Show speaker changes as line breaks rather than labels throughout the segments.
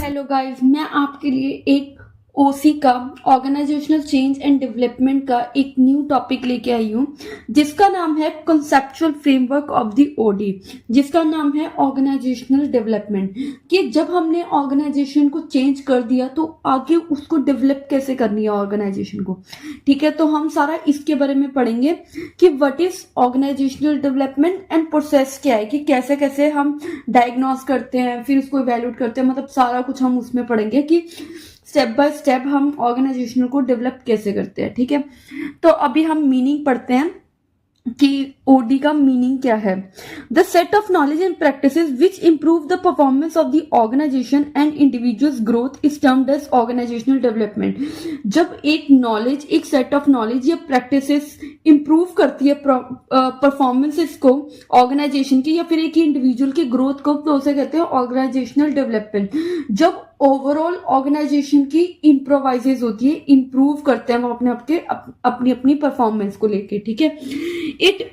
Hello guys, मैं आपके लिए एक ओसी का ऑर्गेनाइजेशनल चेंज एंड डेवलपमेंट का एक न्यू टॉपिक लेके आई हूँ जिसका नाम है conceptual framework of the OD, जिसका नाम है ऑर्गेनाइजेशनल डेवलपमेंट। कि जब हमने ऑर्गेनाइजेशन को चेंज कर दिया तो आगे उसको डेवलप कैसे करनी है ऑर्गेनाइजेशन को। ठीक है, तो हम सारा इसके बारे में पढ़ेंगे कि what is organisational development and process क्या है, कि कैसे कैसे हम डायग्नोस करते हैं, फिर उसको इवेल्यूएट करते हैं, मतलब सारा कुछ हम उसमें पढ़ेंगे कि स्टेप बाय स्टेप हम ऑर्गेनाइजेशन को डेवलप कैसे करते हैं। ठीक है, तो अभी हम मीनिंग पढ़ते हैं कि ओडी का मीनिंग क्या है। The set of knowledge and practices which improve the performance of the organisation and individuals growth is termed as organisational development. जब एक नॉलेज, एक सेट ऑफ नॉलेज या प्रैक्टिसेस इंप्रूव करती है परफॉर्मेंसेस को ऑर्गेनाइजेशन की या फिर एक इंडिविजुअल के ग्रोथ को, तो उसे कहते हैं ऑर्गेनाइजेशनल डेवलपमेंट। जब ओवरऑल ऑर्गेनाइजेशन की इम्प्रोवाइजेज होती है, इंप्रूव करते हैं वो अपनी अपनी परफॉर्मेंस को लेके। ठीक है, it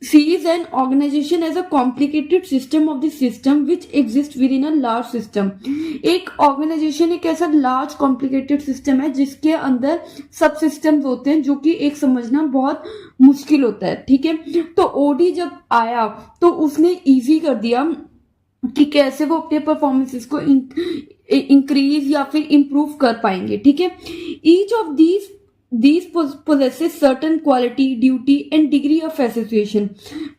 sees an organization as a complicated system of the system which exists within a large system। एक ऑर्गेनाइजेशन एक ऐसा लार्ज कॉम्प्लिकेटेड सिस्टम है जिसके अंदर सब सिस्टम्स होते हैं, जो कि एक समझना बहुत मुश्किल होता है। ठीक है, तो ओडी जब आया तो उसने इजी कर दिया कि कैसे वो अपने परफॉर्मेंसेस को इंक्रीज या फिर इंप्रूव कर पाएंगे। ठीक है, each of these possesses certain quality, duty and degree of association।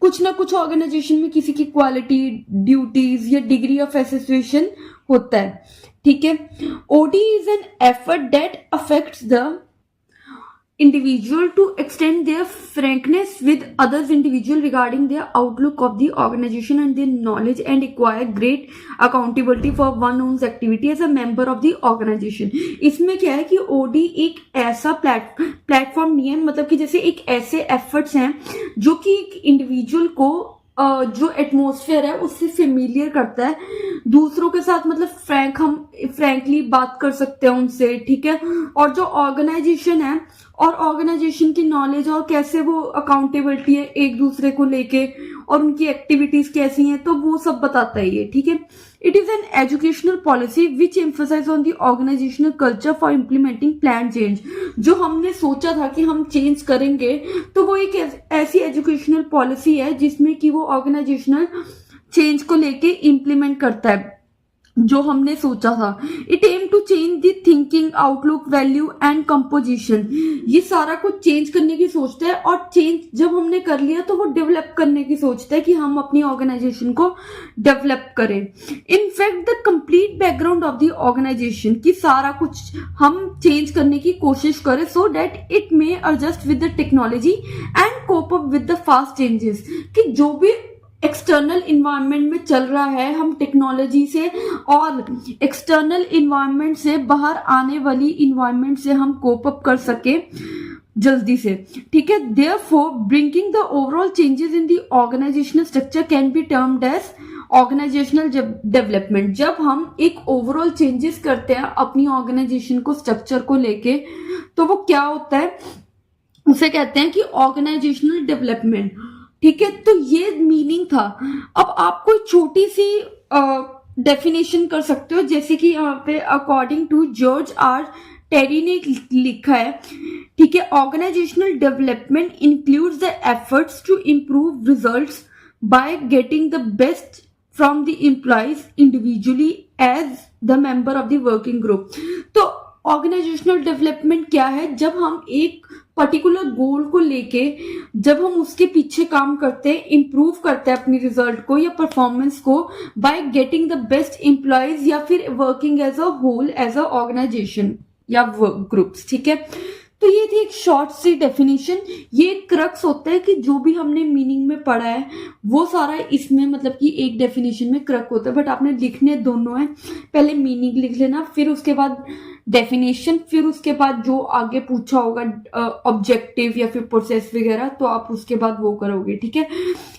कुछ ना कुछ ऑर्गेनाइजेशन में किसी की क्वालिटी, ड्यूटीज या डिग्री ऑफ एसोसिएशन होता है। ठीक है, OD is an effort that affects the individual to extend their frankness with others individual regarding their outlook of the organization and their knowledge and acquire great accountability for one one's activity as a member of the organization। इसमें क्या है कि OD एक ऐसा platform नहीं है, मतलब कि जैसे एक ऐसे एफर्ट्स हैं जो कि एक इंडिविजुअल को जो एटमोसफियर है उससे फेमिलियर करता है, दूसरों के साथ मतलब हम फ्रैंकली बात कर सकते हैं उनसे। ठीक है, और जो ऑर्गेनाइजेशन है और ऑर्गेनाइजेशन की नॉलेज और कैसे वो अकाउंटेबिलिटी है एक दूसरे को लेके और उनकी एक्टिविटीज कैसी हैं, तो वो सब बताता है ये। ठीक है, it is an educational policy which emphasise on the organisational culture for implementing plan change. जो हमने सोचा था कि हम चेंज करेंगे, तो वो एक ऐसी एजुकेशनल पॉलिसी है जिसमें कि वो ऑर्गेनाइजेशनल चेंज को लेके इम्प्लीमेंट करता है जो हमने सोचा था। It aim to change the thinking, outlook, value and composition. ये सारा कुछ चेंज करने की सोचता है, और चेंज जब हमने कर लिया तो वो डेवलप करने की सोचता है कि हम अपनी ऑर्गेनाइजेशन को डेवलप करें। In fact the complete background of the organisation की सारा कुछ हम चेंज करने की कोशिश करें so that it may adjust with the technology and cope up with the fast changes. कि जो भी एक्सटर्नल इन्वायरमेंट में चल रहा है, हम टेक्नोलॉजी से और एक्सटर्नल इन्वायरमेंट से बाहर आने वाली इन्वायरमेंट से हम कोप अप कर सके जल्दी से। ठीक है, therefore bringing the overall changes in the organisational structure can be termed as organisational development. जब हम एक ओवरऑल चेंजेस करते हैं अपनी ऑर्गेनाइजेशन को, स्ट्रक्चर को लेके, तो वो क्या होता है, उसे कहते हैं कि ऑर्गेनाइजेशनल डेवलपमेंट। ठीक है, तो ये मीनिंग था। अब आप कोई छोटी सी डेफिनेशन कर सकते हो, जैसे कि यहाँ पे according to George R Terry ने लिखा है। ठीक है, organisational development includes the efforts to improve results by getting the best from the employees individually as the member of the working group. तो ऑर्गेनाइजेशनल डेवलपमेंट क्या है, जब हम एक पर्टिकुलर गोल को लेके जब हम उसके पीछे काम करते हैं, इंप्रूव करते हैं अपनी रिजल्ट को या परफॉर्मेंस को by getting the best employees या फिर working as a whole, as a organisation या वर्क ग्रुप्स। ठीक है, तो ये थी एक शॉर्ट सी डेफिनेशन। ये क्रक्स होता है कि जो भी हमने मीनिंग में पढ़ा है वो सारा इसमें, मतलब कि एक डेफिनेशन में क्रक होता है, बट आपने लिखने दोनों है। पहले मीनिंग लिख लेना, फिर उसके बाद डेफिनेशन, फिर उसके बाद जो आगे पूछा होगा ऑब्जेक्टिव या फिर प्रोसेस वगैरह, तो आप उसके बाद वो करोगे। ठीक है,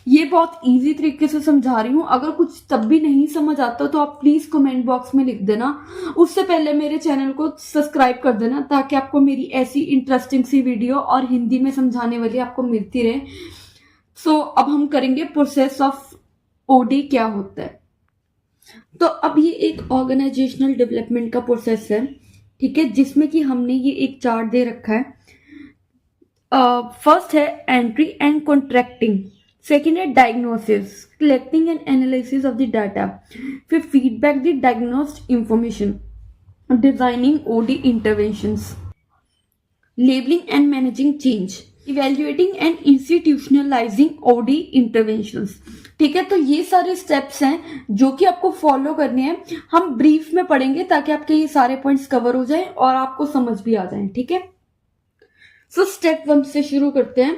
ये बहुत इजी तरीके से समझा रही हूँ। अगर कुछ तब भी नहीं समझ आता तो आप प्लीज कमेंट बॉक्स में लिख देना। उससे पहले मेरे चैनल को सब्सक्राइब कर देना ताकि आपको मेरी ऐसी इंटरेस्टिंग सी वीडियो और हिंदी में समझाने वाली आपको मिलती रहे। सो अब हम करेंगे प्रोसेस ऑफ ओडी क्या होता है। तो अब ये एक ऑर्गेनाइजेशनल डेवलपमेंट का प्रोसेस है, ठीक है, जिसमें कि हमने ये एक चार्ट दे रखा है। फर्स्ट है एंट्री एंड कॉन्ट्रैक्टिंग, सेकेंड है diagnosis, collecting and analysis of the data, फिर feedback the diagnosed information, designing OD interventions, labeling and managing change, evaluating and institutionalizing OD interventions। ठीक है, तो ये सारे स्टेप्स हैं जो कि आपको फॉलो करने हैं। हम ब्रीफ में पढ़ेंगे ताकि आपके ये सारे पॉइंट्स कवर हो जाएं और आपको समझ भी आ जाएं, ठीक है। सो स्टेप 1 से शुरू करते हैं,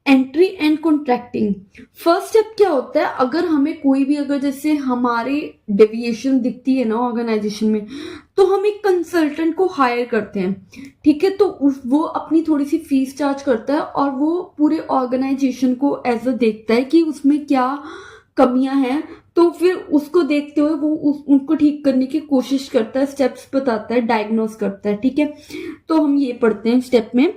entry and contracting. First step क्या होता है, अगर हमें कोई भी अगर जैसे हमारे डेविएशन दिखती है ना ऑर्गेनाइजेशन में, तो हम एक कंसल्टेंट को हायर करते हैं, ठीक है। तो वो अपनी थोड़ी सी फीस चार्ज करता है और वो पूरे ऑर्गेनाइजेशन को एज अ देखता है कि उसमें क्या कमियां हैं, तो फिर उसको देखते हुए वो उनको ठीक करने की कोशिश करता है, स्टेप्स बताता है, डायग्नोस करता है, ठीक है। तो हम ये पढ़ते हैं स्टेप में।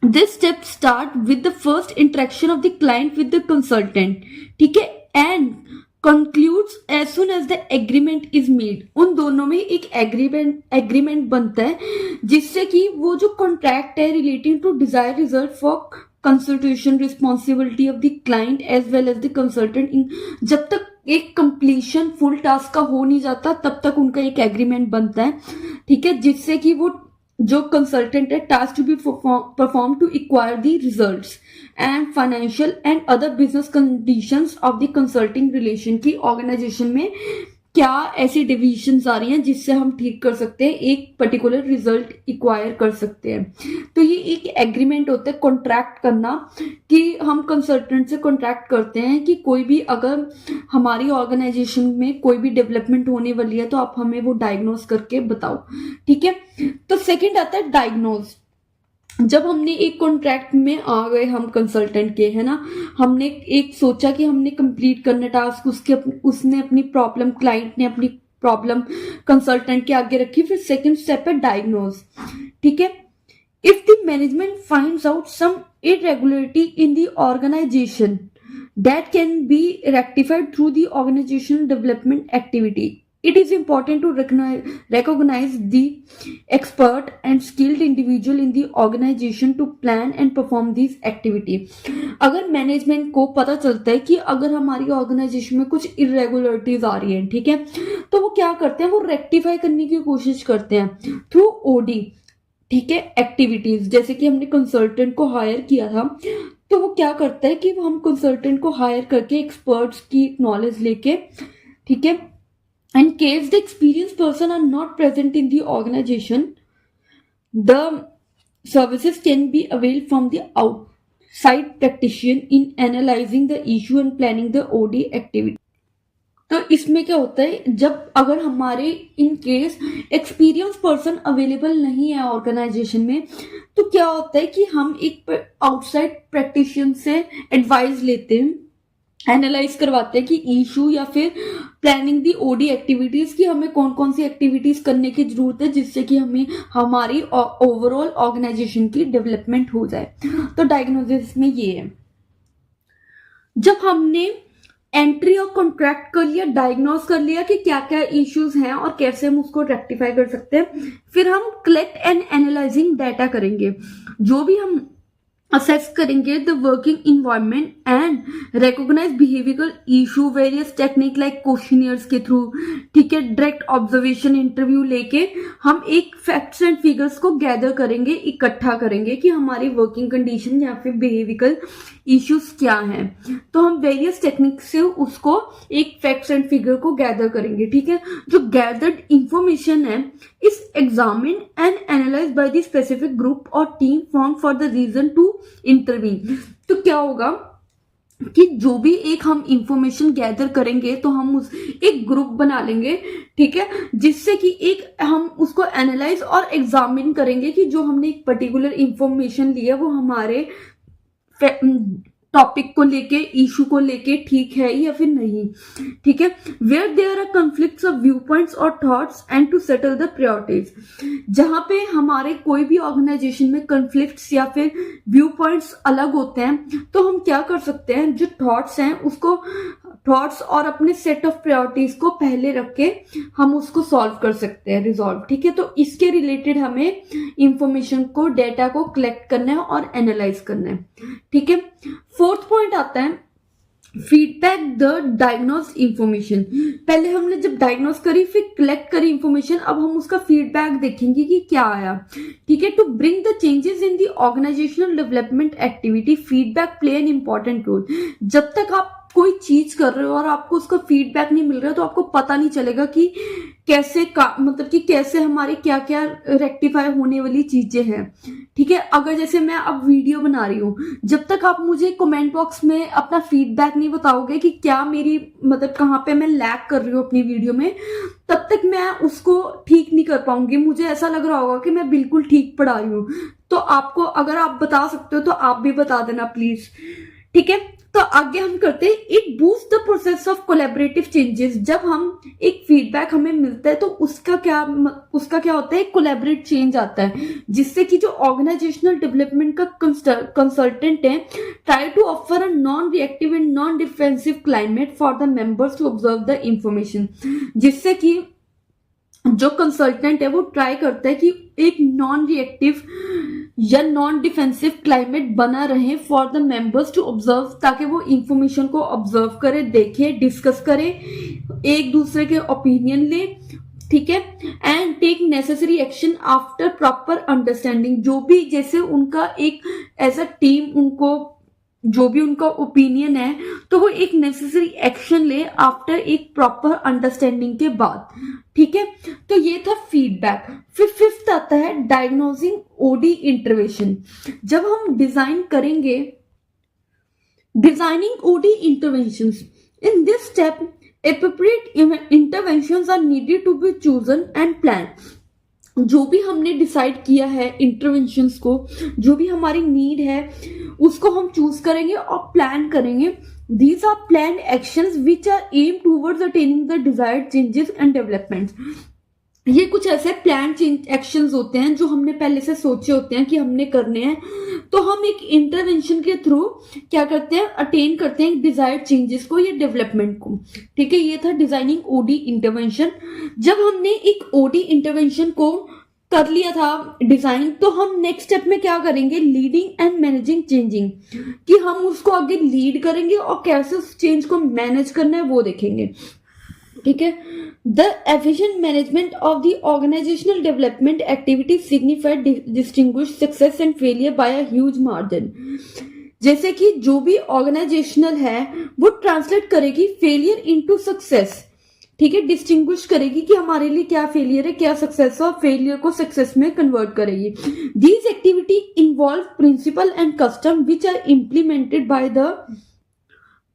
This step start with the first interaction of the client with the consultant, ठीक है, and concludes as soon as the agreement is made। उन दोनों में एक एग्रीमेंट बनता है जिससे कि वो जो कॉन्ट्रैक्ट है relating to desire result for consultation responsibility of the client as well as the consultant, जब तक एक कंप्लीशन फुल टास्क का हो नहीं जाता तब तक उनका एक एग्रीमेंट बनता है, ठीक है, जिससे कि वो जो कंसल्टेंट है task to be perform to acquire the results and financial and other business conditions of the consulting relation की ऑर्गेनाइजेशन में क्या ऐसी डिविजन्स आ रही हैं जिससे हम ठीक कर सकते हैं, एक पर्टिकुलर रिजल्ट एक्वायर कर सकते हैं। तो ये एक एग्रीमेंट होता है कॉन्ट्रैक्ट करना, कि हम कंसल्टेंट से कॉन्ट्रैक्ट करते हैं कि कोई भी अगर हमारी ऑर्गेनाइजेशन में कोई भी डेवलपमेंट होने वाली है तो आप हमें वो डायग्नोस करके बताओ, ठीक है। तो सेकेंड आता है डायग्नोस। जब हमने एक कॉन्ट्रैक्ट में आ गए हम कंसल्टेंट के, है ना, हमने एक सोचा कि हमने कंप्लीट करना टास्क, उसने अपनी प्रॉब्लम, क्लाइंट ने अपनी प्रॉब्लम कंसल्टेंट के आगे रखी। फिर सेकंड स्टेप है डायग्नोस, ठीक है। If the management finds out some irregularity in the organisation that can be rectified through the organisation development activity, it is important to recognize the expert and skilled individual in the organization to plan and perform these activity। अगर management को पता चलता है कि अगर हमारी organisation में कुछ इरेगुलरिटीज आ रही हैं, ठीक है, तो वो क्या करते हैं, वो रेक्टिफाई करने की कोशिश करते हैं थ्रू ओडी, ठीक है, एक्टिविटीज। जैसे कि हमने कंसल्टेंट को हायर किया था, तो वो क्या करता है कि हम कंसल्टेंट को हायर करके एक्सपर्ट्स की नॉलेज लेके, ठीक है, in case the experienced person are not present in the organization, the services can be availed from the outside practitioner in analyzing the issue and planning the OD activity। तो इसमें क्या होता है, जब अगर हमारे in case experience person available नहीं है ऑर्गेनाइजेशन में, तो क्या होता है कि हम एक आउटसाइड प्रैक्टिशनर से एडवाइस लेते हैं, एनालाइज करवाते हैं कि इशू या फिर प्लानिंग दी ओडी एक्टिविटीज की हमें कौन कौन सी एक्टिविटीज करने की जरूरत है जिससे कि हमें हमारी ओवरऑल ऑर्गेनाइजेशन की डेवलपमेंट हो जाए। तो डायग्नोसिस में ये है, जब हमने एंट्री और कॉन्ट्रैक्ट कर लिया, डायग्नोस कर लिया कि क्या क्या इश्यूज हैं और कैसे हम उसको रेक्टिफाई कर सकते हैं, फिर हम कलेक्ट एंड एनालाइजिंग डाटा करेंगे, जो भी हम assess करेंगे the working environment and recognise behavioural issue, various technique like questionnaires के थ्रू, ठीक है, डायरेक्ट ऑब्जर्वेशन इंटरव्यू लेके हम एक फैक्ट्स एंड फिगर्स को गैदर करेंगे, इकट्ठा करेंगे कि हमारी वर्किंग कंडीशन या फिर बिहेवियरल इश्यूज क्या हैं। तो हम वेरियस टेक्निक से उसको एक फैक्ट्स एंड फिगर को गैदर करेंगे, ठीक है। जो गैदर्ड इंफॉर्मेशन है is examine and analyse by the specific group और team form for the reason to intervene. तो क्या होगा कि जो भी एक हम इंफॉर्मेशन गैदर करेंगे तो हम उस एक ग्रुप बना लेंगे, ठीक है, जिससे कि एक हम उसको एनालाइज और एग्जामिन करेंगे कि जो हमने एक पर्टिकुलर इंफॉर्मेशन ली है वो हमारे टॉपिक को लेके, इशू को लेके ठीक है या फिर नहीं, ठीक है। Where there are conflicts of view points और thoughts and to settle the priorities, जहां पे हमारे कोई भी ऑर्गेनाइजेशन में कॉन्फ्लिक्ट्स या फिर व्यू पॉइंट्स अलग होते हैं, तो हम क्या कर सकते हैं, जो थॉट्स हैं उसको थॉट्स और अपने सेट ऑफ प्रायोरिटीज को पहले रख के हम उसको सॉल्व कर सकते हैं, रिजॉल्व। ठीक है, तो इसके रिलेटेड हमें इंफॉर्मेशन को, डेटा को कलेक्ट करना है और एनालाइज करना है। ठीक है, फोर्थ पॉइंट आता है फीडबैक द डायग्नोज इंफॉर्मेशन। पहले हमने जब डायग्नोज करी, फिर कलेक्ट करी इंफॉर्मेशन, अब हम उसका फीडबैक देखेंगे कि क्या आया। ठीक है, to bring the changes in the organisational development activity, feedback play an important role. जब तक आप कोई चीज कर रहे हो और आपको उसका फीडबैक नहीं मिल रहा, तो आपको पता नहीं चलेगा कि कैसे मतलब कि कैसे हमारे क्या क्या रेक्टिफाई होने वाली चीजें हैं। ठीक है, अगर जैसे मैं अब वीडियो बना रही हूँ, जब तक आप मुझे कमेंट बॉक्स में अपना फीडबैक नहीं बताओगे कि क्या मेरी मतलब कहाँ पे मैं लैग कर रही हूँ अपनी वीडियो में, तब तक मैं उसको ठीक नहीं कर पाऊंगी। मुझे ऐसा लग रहा होगा कि मैं बिल्कुल ठीक पढ़ा रही हूँ। तो आपको अगर आप बता सकते हो तो आप भी बता देना प्लीज। ठीक है, तो आगे हम करते हैं, it boost the process of collaborative changes. जब हम एक फीडबैक हमें मिलता है तो उसका क्या होता है, कोलैबोरेट चेंज आता है, जिससे कि जो ऑर्गेनाइजेशनल डेवलपमेंट का कंसल्टेंट है try to offer a non reactive and non defensive climate for the members to observe the information. जिससे कि जो कंसल्टेंट है वो ट्राई करता है कि एक नॉन रिएक्टिव या नॉन डिफेंसिव क्लाइमेट बना रहे for the members to observe, ताकि वो इंफॉर्मेशन को ऑब्जर्व करे, देखे, डिस्कस करे, एक दूसरे के ओपिनियन ले। ठीक है, and take necessary action after proper understanding. जो भी जैसे उनका एक एज अ टीम उनको जो भी उनका ओपिनियन है, तो वो एक नेसेसरी एक्शन ले आफ्टर एक प्रॉपर अंडरस्टैंडिंग के बाद। ठीक है, तो ये था फीडबैक। फिर फिफ्थ आता है डायग्नोजिंग ओडी इंटरवेंशन। जब हम designing OD interventions, in this step appropriate interventions are needed to be chosen and planned। जो भी हमने डिसाइड किया है इंटरवेंशंस को, जो भी हमारी नीड है उसको हम चूज करेंगे और प्लान करेंगे। These are planned actions which are aimed towards attaining the desired changes and developments। ये कुछ ऐसे प्लान एक्शंस होते हैं जो हमने पहले से सोचे होते हैं कि हमने करने हैं, तो हम एक इंटरवेंशन के थ्रू क्या करते हैं, अटेन करते हैं डिजायर्ड चेंजेस को या डेवलपमेंट को। ठीक है, ये था डिजाइनिंग ओडी इंटरवेंशन। जब हमने एक ओडी इंटरवेंशन को कर लिया था डिजाइन, तो हम नेक्स्ट स्टेप में क्या करेंगे, लीडिंग एंड मैनेजिंग चेंजिंग, कि हम उसको आगे लीड करेंगे और कैसे उस चेंज को मैनेज करना है वो देखेंगे। ठीक है, the efficient management of the organisational development activity signified distinguish success and failure by a huge margin. जैसे कि जो भी ऑर्गेनाइजेशनल है वो ट्रांसलेट करेगी फेलियर इनटू सक्सेस। ठीक है, डिस्टिंग्विश करेगी कि हमारे लिए क्या फेलियर है, क्या सक्सेस है, और फेलियर को सक्सेस में कन्वर्ट करेगी। These activity involve principle and custom which are implemented by the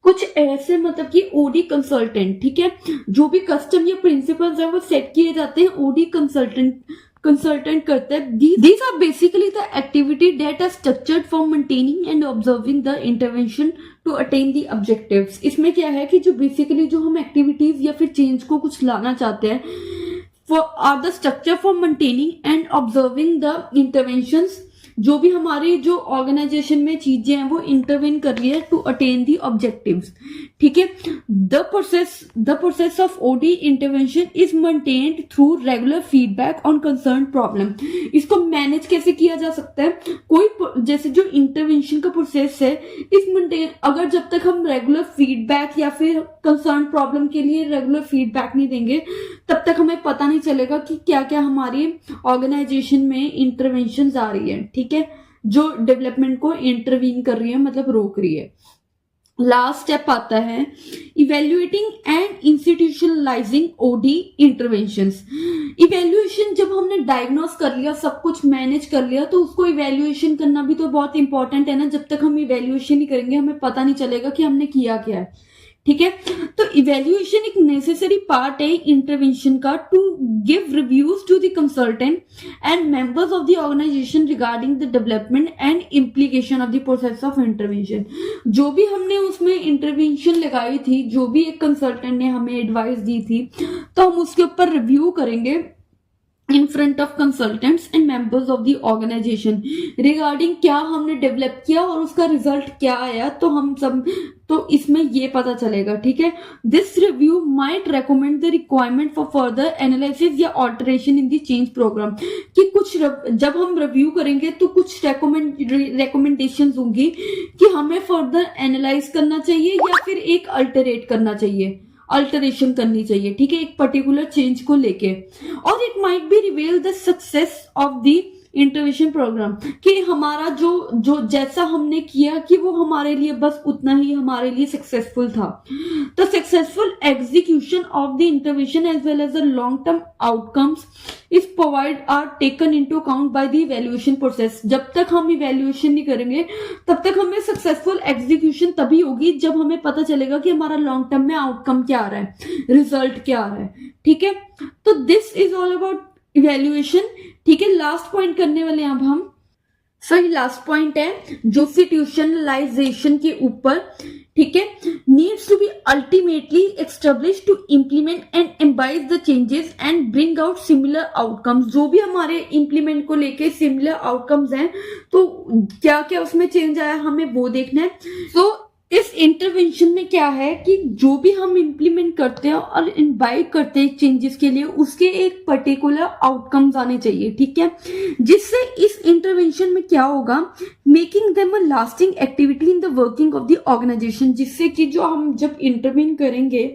कुछ ऐसे मतलब कि ओडी कंसल्टेंट। ठीक है, जो भी कस्टम या प्रिंसिपल्स है वो सेट किए जाते हैं, ओडी कंसल्टेंट करता है। These are basically the activity that are structured for maintaining and observing the intervention to attain the objectives. इसमें क्या है कि जो बेसिकली जो हम एक्टिविटीज या फिर चेंज को कुछ लाना चाहते हैं, for are the structure for maintaining and observing the interventions. जो भी हमारी जो ऑर्गेनाइजेशन में चीजें हैं वो इंटरवेन कर रही है टू अटेन दी ऑब्जेक्टिव्स। ठीक है, the process of OD intervention is maintained through regular feedback on concern problem. इसको मैनेज कैसे किया जा सकता है, कोई जैसे जो इंटरवेंशन का प्रोसेस है इस मेंटेन, अगर जब तक हम रेगुलर फीडबैक या फिर कंसर्न प्रॉब्लम के लिए रेगुलर फीडबैक नहीं देंगे, तब तक हमें पता नहीं चलेगा कि क्या क्या हमारी ऑर्गेनाइजेशन में इंटरवेंशन आ रही है। ठीक है, जो डेवलपमेंट को इंटरवीन कर रही है, मतलब रोक रही है। लास्ट स्टेप आता है evaluating and institutionalising OD interventions. Evaluation, जब हमने डायग्नोस कर लिया, सब कुछ मैनेज कर लिया, तो उसको इवेल्युएशन करना भी तो बहुत इंपॉर्टेंट है ना। जब तक हम इवेल्युएशन ही करेंगे हमें पता नहीं चलेगा कि हमने किया क्या है। ठीक है, तो इवेल्युएशन एक नेसेसरी पार्ट है इंटरवेंशन का to give reviews to the consultant and members of the organisation regarding the development and implication of the process of intervention. जो भी हमने उसमें इंटरवेंशन लगाई थी, जो भी एक कंसल्टेंट ने हमें एडवाइस दी थी, तो हम उसके ऊपर रिव्यू करेंगे in front of consultants and members of the organisation regarding क्या हमने डेवलप किया और उसका रिजल्ट क्या आया, तो हम सब तो इसमें ये पता चलेगा, ठीक है। This review might recommend the requirement for further analysis या alteration in the change programme, कि कुछ जब हम रिव्यू करेंगे तो कुछ रिकमेंडेशंस होंगी कि हमें फर्दर एनालाइज करना चाहिए या फिर एक अल्टरेट करना चाहिए, अल्टरेशन करनी चाहिए, ठीक है, एक पर्टिकुलर चेंज को लेके। और it might be reveal the success of the intervention programme, कि हमारा जो जैसा हमने किया कि वो हमारे लिए बस उतना ही हमारे लिए सक्सेसफुल था। तो successful execution of the intervention as well as the long term outcomes if provide are taken into account by the evaluation process. जब तक हम इवैल्यूएशन नहीं करेंगे तब तक हमें सक्सेसफुल एग्जीक्यूशन तभी होगी जब हमें पता चलेगा कि हमारा लॉन्ग टर्म में आउटकम क्या आ रहा है, रिजल्ट क्या आ रहा है, ठीक है। तो this is all about evaluation, ठीक है। लास्ट पॉइंट करने वाले हैं अब हम। सही लास्ट पॉइंट है जो इंस्टीट्यूशनलाइजेशन के ऊपर, ठीक है। Needs to be ultimately establish to implement and embrace the changes and bring out similar outcomes. जो भी हमारे इम्प्लीमेंट को लेके सिमिलर आउटकम्स हैं, तो क्या क्या उसमें चेंज आया हमें वो देखना है। तो इस इंटरवेंशन में क्या है कि जो भी हम इम्प्लीमेंट करते हैं और इनवाइट करते हैं चेंजेस के लिए, उसके एक पर्टिकुलर आउटकम्स आने चाहिए, ठीक है। जिससे इस इंटरवेंशन में क्या होगा, making them a lasting activity in the working of the organisation, जिससे कि जो हम जब इंटरवेन करेंगे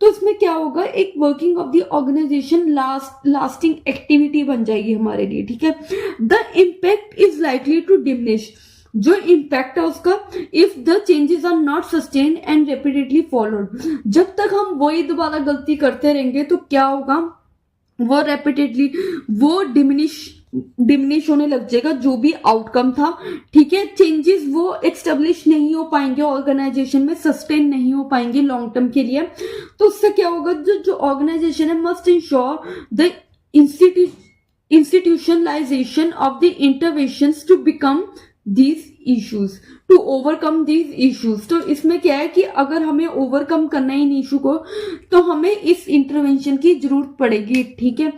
तो इसमें क्या होगा, एक working of the organisation lasting activity बन जाएगी हमारे लिए, ठीक है। The impact is likely to diminish, जो इम्पैक्ट है उसका, if the changes are not sustained and repeatedly followed. जब तक हम वही दोबारा गलती करते रहेंगे तो क्या होगा, वो रेपिटेडली वो डिमिनिश होने लग जाएगा जो भी आउटकम था, ठीक है। चेंजेस वो एक्स्टेब्लिश नहीं हो पाएंगे ऑर्गेनाइजेशन में, सस्टेन नहीं हो पाएंगे लॉन्ग टर्म के लिए। तो उससे क्या होगा, जो ऑर्गेनाइजेशन है must ensure the institutionalization of the interventions to become these issues, to overcome these issues। तो इसमें क्या है कि अगर हमें ओवरकम करना है इन इशू को तो हमें इस इंटरवेंशन की जरूरत पड़ेगी, ठीक है।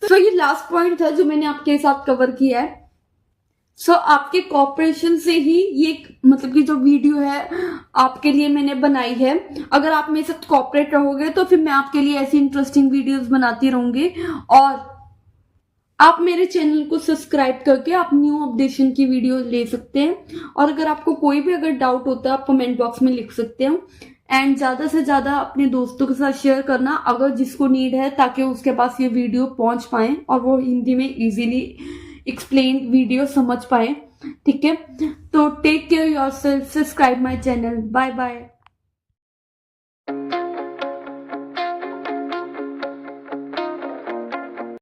तो ये लास्ट पॉइंट था जो मैंने आपके साथ कवर किया है। सो आपके कॉपरेशन से ही ये मतलब कि जो वीडियो है आपके लिए मैंने बनाई है। अगर आप मेरे साथ कॉपरेट रहोगे तो फिर मैं आपके लिए ऐसी इंटरेस्टिंग वीडियोस बनाती रहूंगी, और आप मेरे चैनल को सब्सक्राइब करके आप न्यू अपडेशन की वीडियो ले सकते हैं। और अगर आपको कोई भी अगर डाउट होता है आप कमेंट बॉक्स में लिख सकते हो। एंड ज्यादा से ज्यादा अपने दोस्तों के साथ शेयर करना अगर जिसको नीड है, ताकि उसके पास ये वीडियो पहुंच पाए और वो हिंदी में इजीली एक्सप्लेन वीडियो समझ पाए, ठीक है। तो take care yourself, subscribe my channel, bye bye.